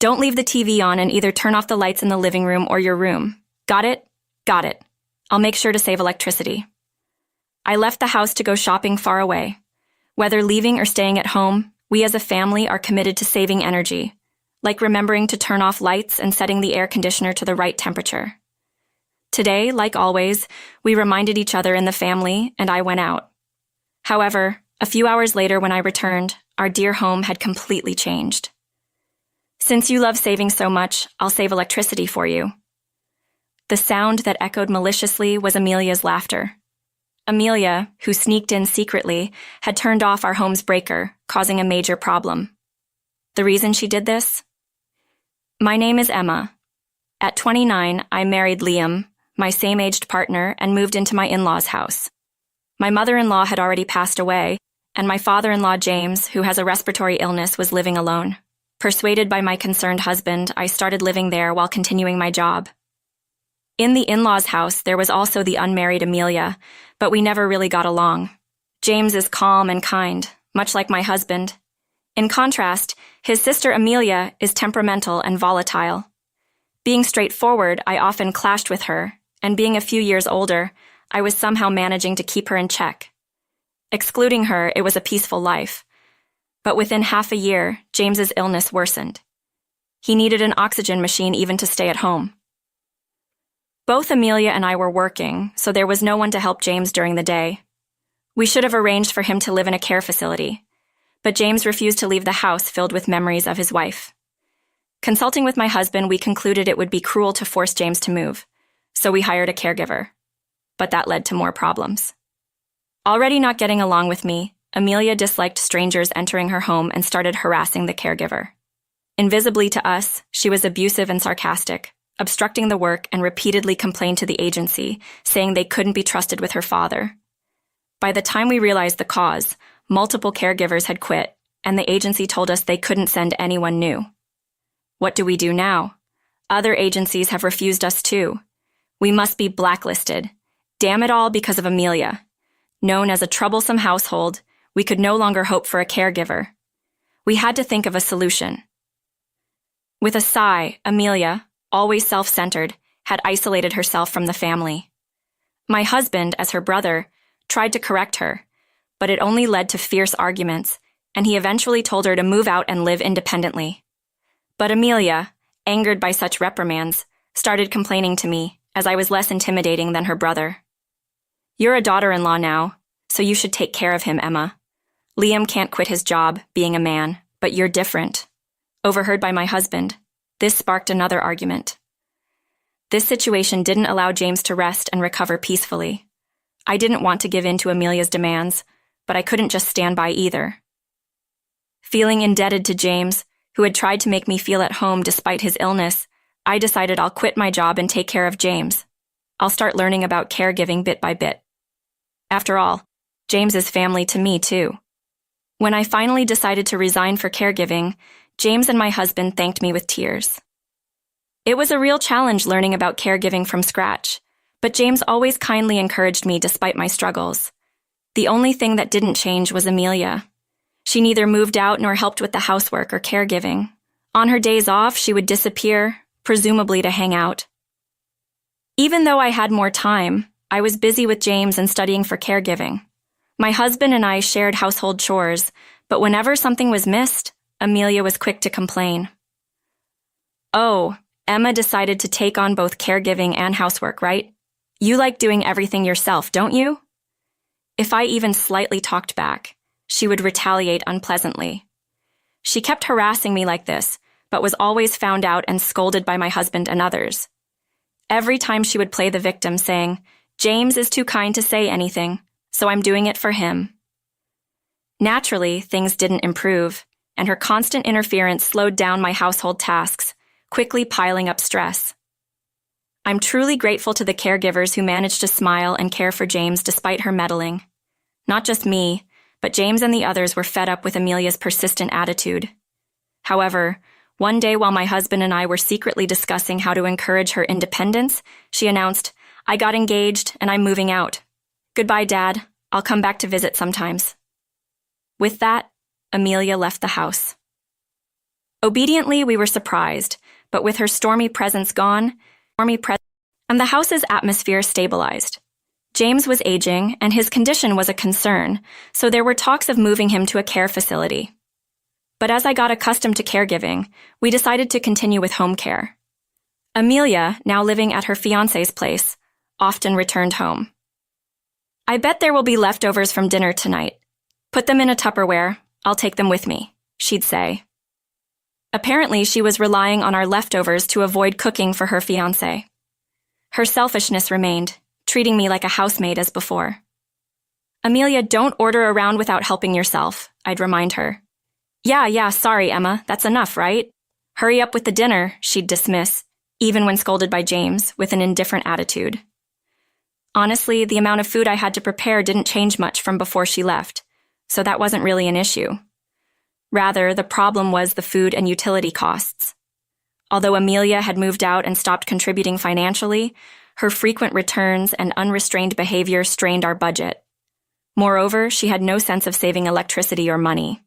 Don't leave the TV on and either turn off the lights in the living room or your room. Got it? Got it. I'll make sure to save electricity. I left the house to go shopping far away. Whether leaving or staying at home, we as a family are committed to saving energy, like remembering to turn off lights and setting the air conditioner to the right temperature. Today, like always, we reminded each other in the family, and I went out. However, a few hours later when I returned, our dear home had completely changed. Since you love saving so much, I'll save electricity for you. The sound that echoed maliciously was Amelia's laughter. Amelia, who sneaked in secretly, had turned off our home's breaker, causing a major problem. The reason she did this? My name is Emma. At 29, I married Liam, my same-aged partner, and moved into my in-laws' house. My mother-in-law had already passed away, and my father-in-law, James, who has a respiratory illness, was living alone. Persuaded by my concerned husband, I started living there while continuing my job. In the in-laws' house, there was also the unmarried Amelia, but we never really got along. James is calm and kind, much like my husband. In contrast, his sister Amelia is temperamental and volatile. Being straightforward, I often clashed with her, and being a few years older, I was somehow managing to keep her in check. Excluding her, it was a peaceful life. But within half a year, James's illness worsened. He needed an oxygen machine even to stay at home. Both Amelia and I were working, so there was no one to help James during the day. We should have arranged for him to live in a care facility, but James refused to leave the house filled with memories of his wife. Consulting with my husband, we concluded it would be cruel to force James to move, so we hired a caregiver. But that led to more problems. Already not getting along with me, Amelia disliked strangers entering her home and started harassing the caregiver. Invisibly to us, she was abusive and sarcastic, obstructing the work, and repeatedly complained to the agency, saying they couldn't be trusted with her father. By the time we realized the cause, multiple caregivers had quit, and the agency told us they couldn't send anyone new. What do we do now? Other agencies have refused us too. We must be blacklisted. Damn it all because of Amelia. Known as a troublesome household, we could no longer hope for a caregiver. We had to think of a solution. With a sigh, Amelia, always self-centered, had isolated herself from the family. My husband, as her brother, tried to correct her, but it only led to fierce arguments, and he eventually told her to move out and live independently. But Amelia, angered by such reprimands, started complaining to me, as I was less intimidating than her brother. You're a daughter-in-law now, so you should take care of him, Emma. Liam can't quit his job, being a man, but you're different. Overheard by my husband, this sparked another argument. This situation didn't allow James to rest and recover peacefully. I didn't want to give in to Amelia's demands, but I couldn't just stand by either. Feeling indebted to James, who had tried to make me feel at home despite his illness, I decided I'll quit my job and take care of James. I'll start learning about caregiving bit by bit. After all, James is family to me too. When I finally decided to resign for caregiving, James and my husband thanked me with tears. It was a real challenge learning about caregiving from scratch, but James always kindly encouraged me despite my struggles. The only thing that didn't change was Amelia. She neither moved out nor helped with the housework or caregiving. On her days off, she would disappear, presumably to hang out. Even though I had more time, I was busy with James and studying for caregiving. My husband and I shared household chores, but whenever something was missed, Amelia was quick to complain. Oh, Emma decided to take on both caregiving and housework, right? You like doing everything yourself, don't you? If I even slightly talked back, she would retaliate unpleasantly. She kept harassing me like this, but was always found out and scolded by my husband and others. Every time she would play the victim, saying, "James is too kind to say anything, so I'm doing it for him." Naturally, things didn't improve, and her constant interference slowed down my household tasks, quickly piling up stress. I'm truly grateful to the caregivers who managed to smile and care for James despite her meddling. Not just me, but James and the others were fed up with Amelia's persistent attitude. However, one day while my husband and I were secretly discussing how to encourage her independence, she announced, "I got engaged and I'm moving out. Goodbye, Dad. I'll come back to visit sometimes." With that, Amelia left the house. Obediently, we were surprised, but with her stormy presence gone, and the house's atmosphere stabilized. James was aging, and his condition was a concern, so there were talks of moving him to a care facility. But as I got accustomed to caregiving, we decided to continue with home care. Amelia, now living at her fiancé's place, often returned home. "I bet there will be leftovers from dinner tonight. Put them in a Tupperware. I'll take them with me," she'd say. Apparently, she was relying on our leftovers to avoid cooking for her fiancé. Her selfishness remained, treating me like a housemaid as before. "Amelia, don't order around without helping yourself," I'd remind her. Yeah, sorry, Emma, that's enough, right? Hurry up with the dinner," she'd dismiss, even when scolded by James, with an indifferent attitude. Honestly, the amount of food I had to prepare didn't change much from before she left, so that wasn't really an issue. Rather, the problem was the food and utility costs. Although Amelia had moved out and stopped contributing financially, her frequent returns and unrestrained behavior strained our budget. Moreover, she had no sense of saving electricity or money.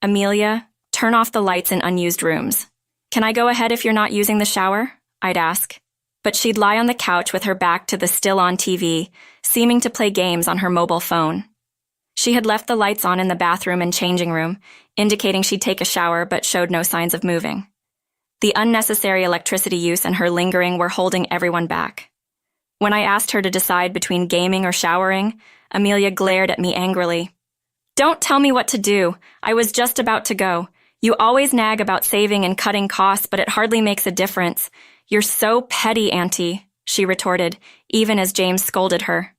"Amelia, turn off the lights in unused rooms. Can I go ahead if you're not using the shower?" I'd ask. But she'd lie on the couch with her back to the still-on TV, seeming to play games on her mobile phone. She had left the lights on in the bathroom and changing room, indicating she'd take a shower but showed no signs of moving. The unnecessary electricity use and her lingering were holding everyone back. When I asked her to decide between gaming or showering, Amelia glared at me angrily. "Don't tell me what to do. I was just about to go. You always nag about saving and cutting costs, but it hardly makes a difference. You're so petty, Auntie," she retorted, even as James scolded her.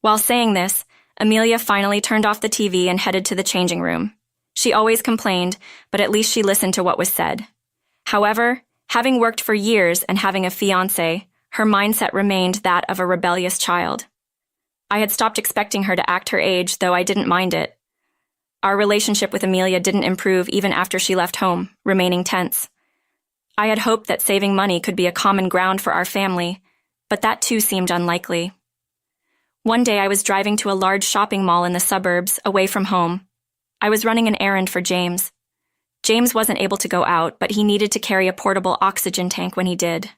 While saying this, Amelia finally turned off the TV and headed to the changing room. She always complained, but at least she listened to what was said. However, having worked for years and having a fiancé, her mindset remained that of a rebellious child. I had stopped expecting her to act her age, though I didn't mind it. Our relationship with Amelia didn't improve even after she left home, remaining tense. I had hoped that saving money could be a common ground for our family, but that too seemed unlikely. One day I was driving to a large shopping mall in the suburbs, away from home. I was running an errand for James. James wasn't able to go out, but he needed to carry a portable oxygen tank when he did.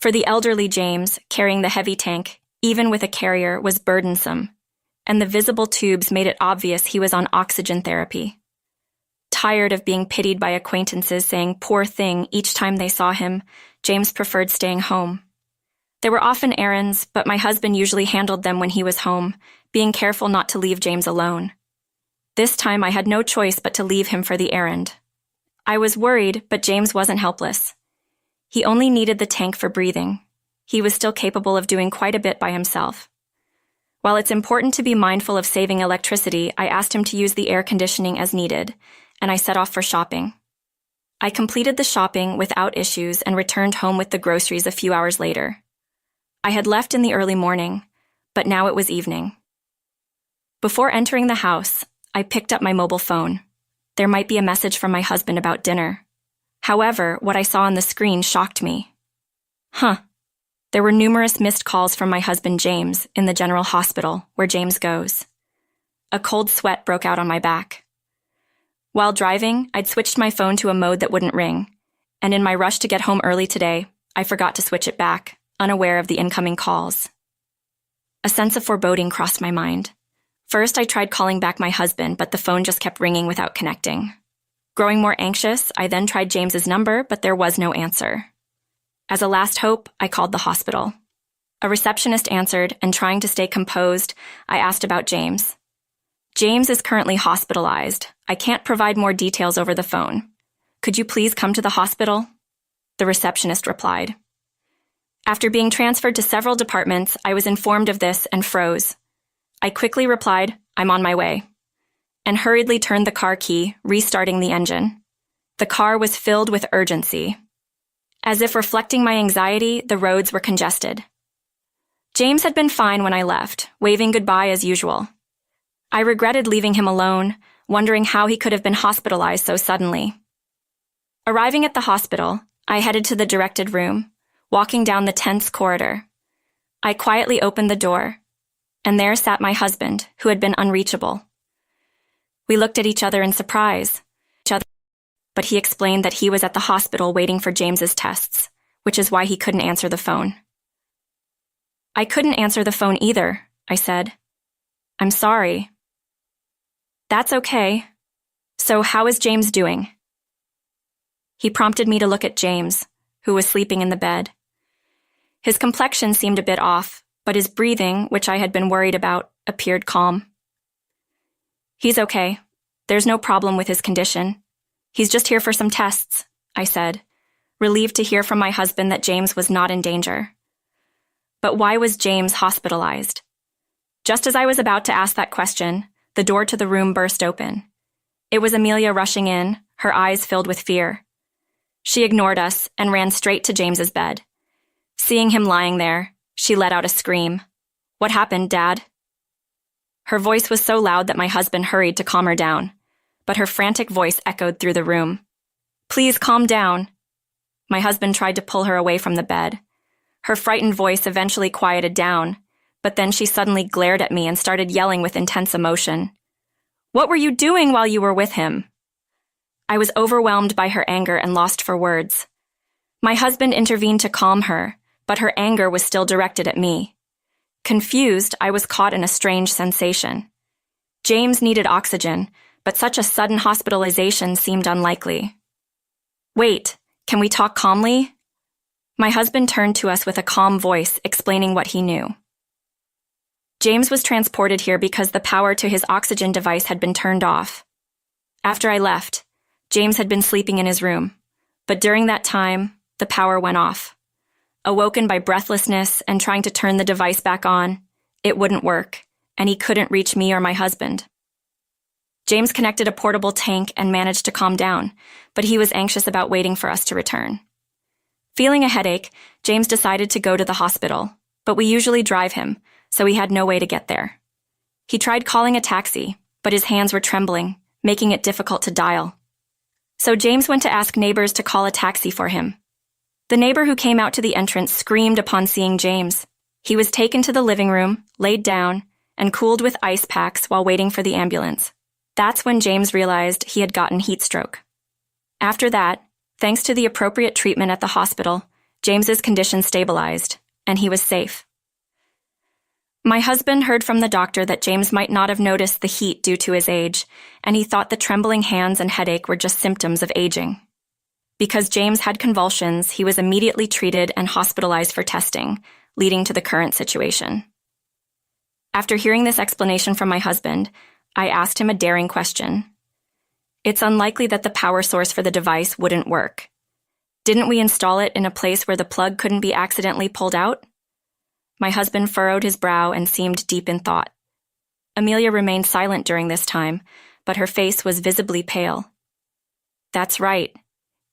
For the elderly James, carrying the heavy tank, even with a carrier, was burdensome, and the visible tubes made it obvious he was on oxygen therapy. Tired of being pitied by acquaintances saying "poor thing" each time they saw him, James preferred staying home. There were often errands, but my husband usually handled them when he was home, being careful not to leave James alone. This time I had no choice but to leave him for the errand. I was worried, but James wasn't helpless. He only needed the tank for breathing. He was still capable of doing quite a bit by himself. While it's important to be mindful of saving electricity, I asked him to use the air conditioning as needed, and I set off for shopping. I completed the shopping without issues and returned home with the groceries a few hours later. I had left in the early morning, but now it was evening. Before entering the house, I picked up my mobile phone. There might be a message from my husband about dinner. However, what I saw on the screen shocked me. There were numerous missed calls from my husband James in the general hospital where James goes. A cold sweat broke out on my back. While driving, I'd switched my phone to a mode that wouldn't ring, and in my rush to get home early today, I forgot to switch it back, unaware of the incoming calls. A sense of foreboding crossed my mind. First, I tried calling back my husband, but the phone just kept ringing without connecting. Growing more anxious, I then tried James's number, but there was no answer. As a last hope, I called the hospital. A receptionist answered, and trying to stay composed, I asked about James. "James is currently hospitalized. I can't provide more details over the phone. Could you please come to the hospital?" The receptionist replied. After being transferred to several departments, I was informed of this and froze. I quickly replied, "I'm on my way," and hurriedly turned the car key, restarting the engine. The car was filled with urgency. As if reflecting my anxiety, the roads were congested. James had been fine when I left, waving goodbye as usual. I regretted leaving him alone, wondering how he could have been hospitalized so suddenly. Arriving at the hospital, I headed to the directed room, walking down the tense corridor. I quietly opened the door, and there sat my husband, who had been unreachable. We looked at each other in surprise. but he explained that he was at the hospital waiting for James's tests, which is why he couldn't answer the phone. I couldn't answer the phone either, I said. I'm sorry. That's okay. So how is James doing? He prompted me to look at James, who was sleeping in the bed. His complexion seemed a bit off, but his breathing, which I had been worried about, appeared calm. He's okay. There's no problem with his condition. He's just here for some tests, I said, relieved to hear from my husband that James was not in danger. But why was James hospitalized? Just as I was about to ask that question, the door to the room burst open. It was Amelia rushing in, her eyes filled with fear. She ignored us and ran straight to James's bed. Seeing him lying there, she let out a scream. What happened, Dad? Her voice was so loud that my husband hurried to calm her down, but her frantic voice echoed through the room. Please calm down. My husband tried to pull her away from the bed. Her frightened voice eventually quieted down, but then she suddenly glared at me and started yelling with intense emotion. What were you doing while you were with him? I was overwhelmed by her anger and lost for words. My husband intervened to calm her, but her anger was still directed at me. Confused, I was caught in a strange sensation. James needed oxygen, but such a sudden hospitalization seemed unlikely. Wait, can we talk calmly? My husband turned to us with a calm voice, explaining what he knew. James was transported here because the power to his oxygen device had been turned off. After I left, James had been sleeping in his room, but during that time, the power went off. Awoken by breathlessness and trying to turn the device back on, it wouldn't work, and he couldn't reach me or my husband. James connected a portable tank and managed to calm down, but he was anxious about waiting for us to return. Feeling a headache, James decided to go to the hospital, but we usually drive him, so he had no way to get there. He tried calling a taxi, but his hands were trembling, making it difficult to dial. So James went to ask neighbors to call a taxi for him. The neighbor who came out to the entrance screamed upon seeing James. He was taken to the living room, laid down, and cooled with ice packs while waiting for the ambulance. That's when James realized he had gotten heat stroke. After that, thanks to the appropriate treatment at the hospital, James's condition stabilized, and he was safe. My husband heard from the doctor that James might not have noticed the heat due to his age, and he thought the trembling hands and headache were just symptoms of aging. Because James had convulsions, he was immediately treated and hospitalized for testing, leading to the current situation. After hearing this explanation from my husband, I asked him a daring question. It's unlikely that the power source for the device wouldn't work. Didn't we install it in a place where the plug couldn't be accidentally pulled out? My husband furrowed his brow and seemed deep in thought. Amelia remained silent during this time, but her face was visibly pale. That's right.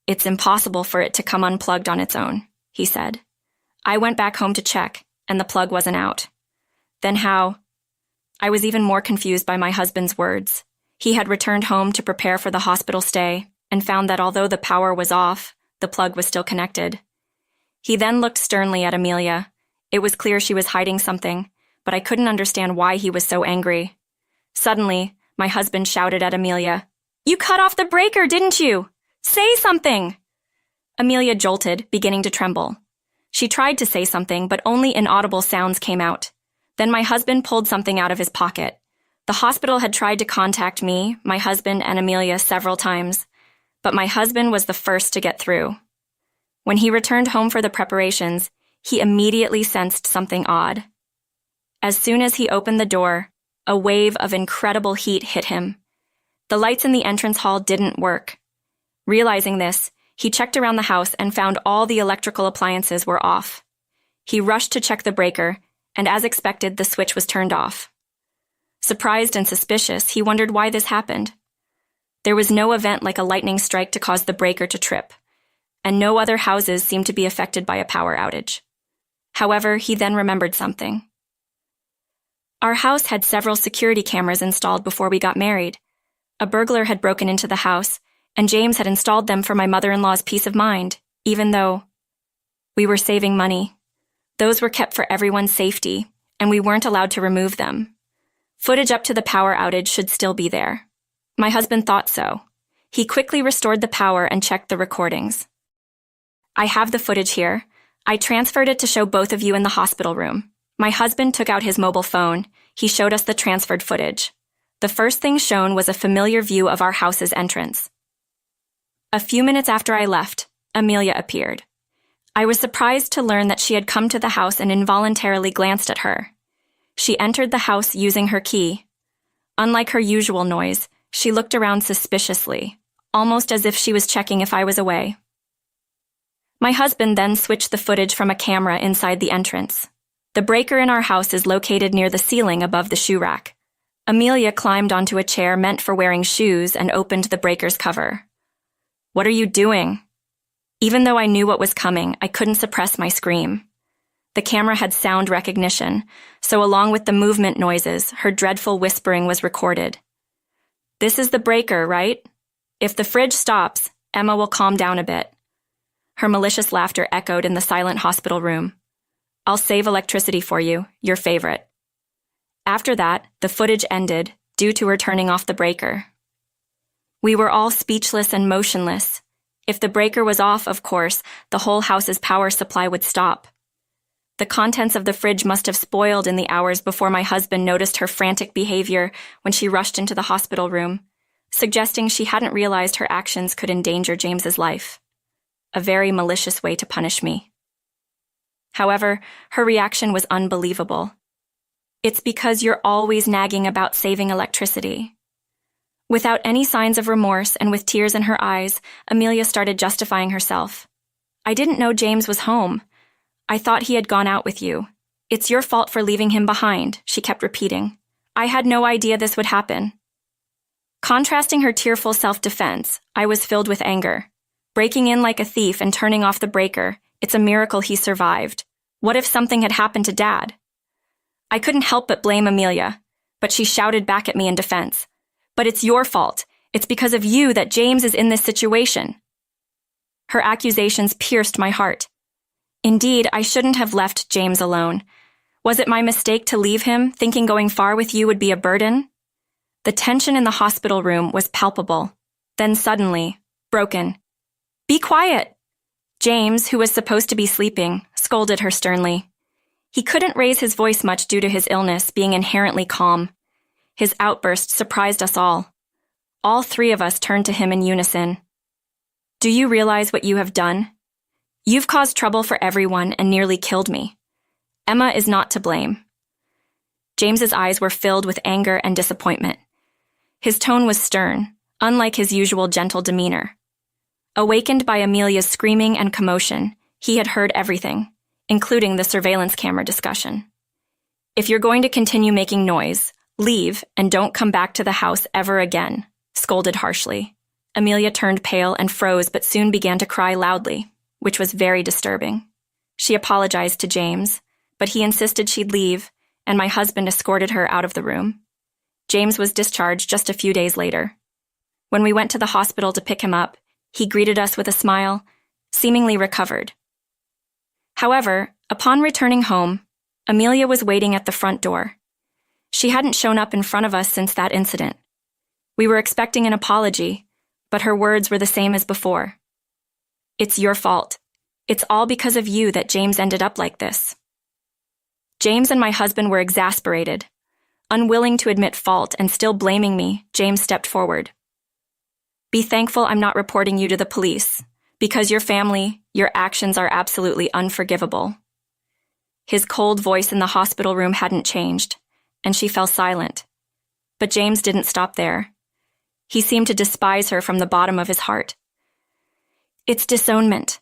It's impossible for it to come unplugged on its own, he said. I went back home to check, and the plug wasn't out. Then how? I was even more confused by my husband's words. He had returned home to prepare for the hospital stay and found that although the power was off, the plug was still connected. He then looked sternly at Amelia. It was clear she was hiding something, but I couldn't understand why he was so angry. Suddenly, my husband shouted at Amelia, "You cut off the breaker, didn't you? Say something!" Amelia jolted, beginning to tremble. She tried to say something, but only inaudible sounds came out. Then my husband pulled something out of his pocket. The hospital had tried to contact me, my husband, and Amelia several times, but my husband was the first to get through. When he returned home for the preparations, he immediately sensed something odd. As soon as he opened the door, a wave of incredible heat hit him. The lights in the entrance hall didn't work. Realizing this, he checked around the house and found all the electrical appliances were off. He rushed to check the breaker, and as expected, the switch was turned off. Surprised and suspicious, he wondered why this happened. There was no event like a lightning strike to cause the breaker to trip, and no other houses seemed to be affected by a power outage. However, he then remembered something. Our house had several security cameras installed before we got married. A burglar had broken into the house, and James had installed them for my mother-in-law's peace of mind, even though we were saving money. Those were kept for everyone's safety, and we weren't allowed to remove them. Footage up to the power outage should still be there. My husband thought so. He quickly restored the power and checked the recordings. I have the footage here. I transferred it to show both of you in the hospital room. My husband took out his mobile phone. He showed us the transferred footage. The first thing shown was a familiar view of our house's entrance. A few minutes after I left, Amelia appeared. I was surprised to learn that she had come to the house and involuntarily glanced at her. She entered the house using her key. Unlike her usual noise, she looked around suspiciously, almost as if she was checking if I was away. My husband then switched the footage from a camera inside the entrance. The breaker in our house is located near the ceiling above the shoe rack. Amelia climbed onto a chair meant for wearing shoes and opened the breaker's cover. "What are you doing?" Even though I knew what was coming, I couldn't suppress my scream. The camera had sound recognition, so along with the movement noises, her dreadful whispering was recorded. "This is the breaker, right? If the fridge stops, Emma will calm down a bit." Her malicious laughter echoed in the silent hospital room. "I'll save electricity for you, your favorite." After that, the footage ended, due to her turning off the breaker. We were all speechless and motionless. If the breaker was off, of course, the whole house's power supply would stop. The contents of the fridge must have spoiled in the hours before my husband noticed her frantic behavior when she rushed into the hospital room, suggesting she hadn't realized her actions could endanger James's life. A very malicious way to punish me. However, her reaction was unbelievable. "It's because you're always nagging about saving electricity." Without any signs of remorse and with tears in her eyes, Amelia started justifying herself. "I didn't know James was home. I thought he had gone out with you. It's your fault for leaving him behind," she kept repeating. "I had no idea this would happen." Contrasting her tearful self-defense, I was filled with anger. Breaking in like a thief and turning off the breaker, it's a miracle he survived. What if something had happened to Dad? I couldn't help but blame Amelia, but she shouted back at me in defense. "But it's your fault. It's because of you that James is in this situation." Her accusations pierced my heart. Indeed, I shouldn't have left James alone. Was it my mistake to leave him, thinking going far with you would be a burden? The tension in the hospital room was palpable. Then suddenly, broken. "Be quiet!" James, who was supposed to be sleeping, scolded her sternly. He couldn't raise his voice much due to his illness being inherently calm. His outburst surprised us all. All three of us turned to him in unison. "Do you realize what you have done? You've caused trouble for everyone and nearly killed me. Emma is not to blame." James's eyes were filled with anger and disappointment. His tone was stern, unlike his usual gentle demeanor. Awakened by Amelia's screaming and commotion, he had heard everything, including the surveillance camera discussion. "If you're going to continue making noise, leave and don't come back to the house ever again," scolded harshly. Amelia turned pale and froze but soon began to cry loudly, which was very disturbing. She apologized to James, but he insisted she'd leave, and my husband escorted her out of the room. James was discharged just a few days later. When we went to the hospital to pick him up, he greeted us with a smile, seemingly recovered. However, upon returning home, Amelia was waiting at the front door. She hadn't shown up in front of us since that incident. We were expecting an apology, but her words were the same as before. "It's your fault. It's all because of you that James ended up like this." James and my husband were exasperated. Unwilling to admit fault and still blaming me, James stepped forward. "Be thankful I'm not reporting you to the police, because your family, your actions are absolutely unforgivable." His cold voice in the hospital room hadn't changed, and she fell silent. But James didn't stop there. He seemed to despise her from the bottom of his heart. "It's disownment.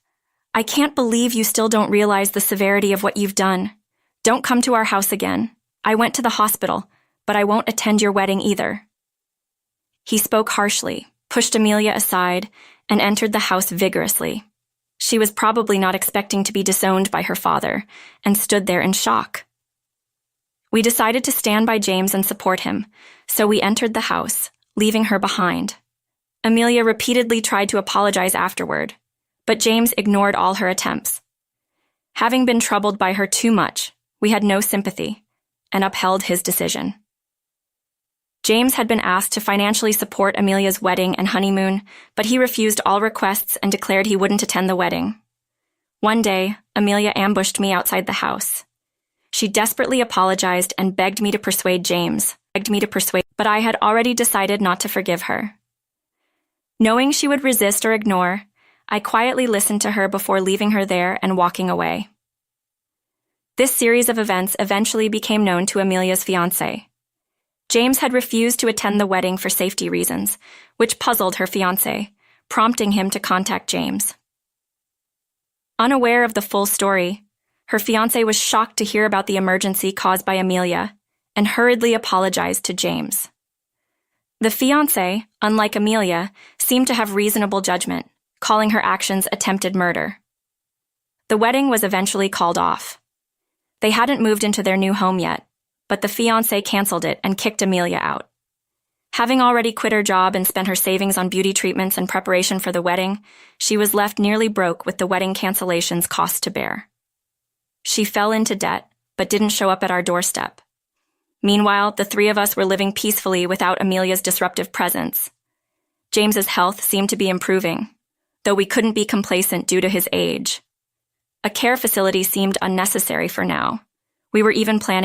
I can't believe you still don't realize the severity of what you've done. Don't come to our house again. I went to the hospital, but I won't attend your wedding either." He spoke harshly, pushed Amelia aside, and entered the house vigorously. She was probably not expecting to be disowned by her father, and stood there in shock. We decided to stand by James and support him, so we entered the house, leaving her behind. Amelia repeatedly tried to apologize afterward, but James ignored all her attempts. Having been troubled by her too much, we had no sympathy, and upheld his decision. James had been asked to financially support Amelia's wedding and honeymoon, but he refused all requests and declared he wouldn't attend the wedding. One day, Amelia ambushed me outside the house. She desperately apologized and begged me to persuade James, but I had already decided not to forgive her. Knowing she would resist or ignore, I quietly listened to her before leaving her there and walking away. This series of events eventually became known to Amelia's fiancé. James had refused to attend the wedding for safety reasons, which puzzled her fiancé, prompting him to contact James. Unaware of the full story, her fiancé was shocked to hear about the emergency caused by Amelia and hurriedly apologized to James. The fiancé, unlike Amelia, seemed to have reasonable judgment, calling her actions attempted murder. The wedding was eventually called off. They hadn't moved into their new home yet, but the fiancé canceled it and kicked Amelia out. Having already quit her job and spent her savings on beauty treatments in preparation for the wedding, she was left nearly broke with the wedding cancellation's cost to bear. She fell into debt, but didn't show up at our doorstep. Meanwhile, the three of us were living peacefully without Amelia's disruptive presence. James's health seemed to be improving, though we couldn't be complacent due to his age. A care facility seemed unnecessary for now. We were even planning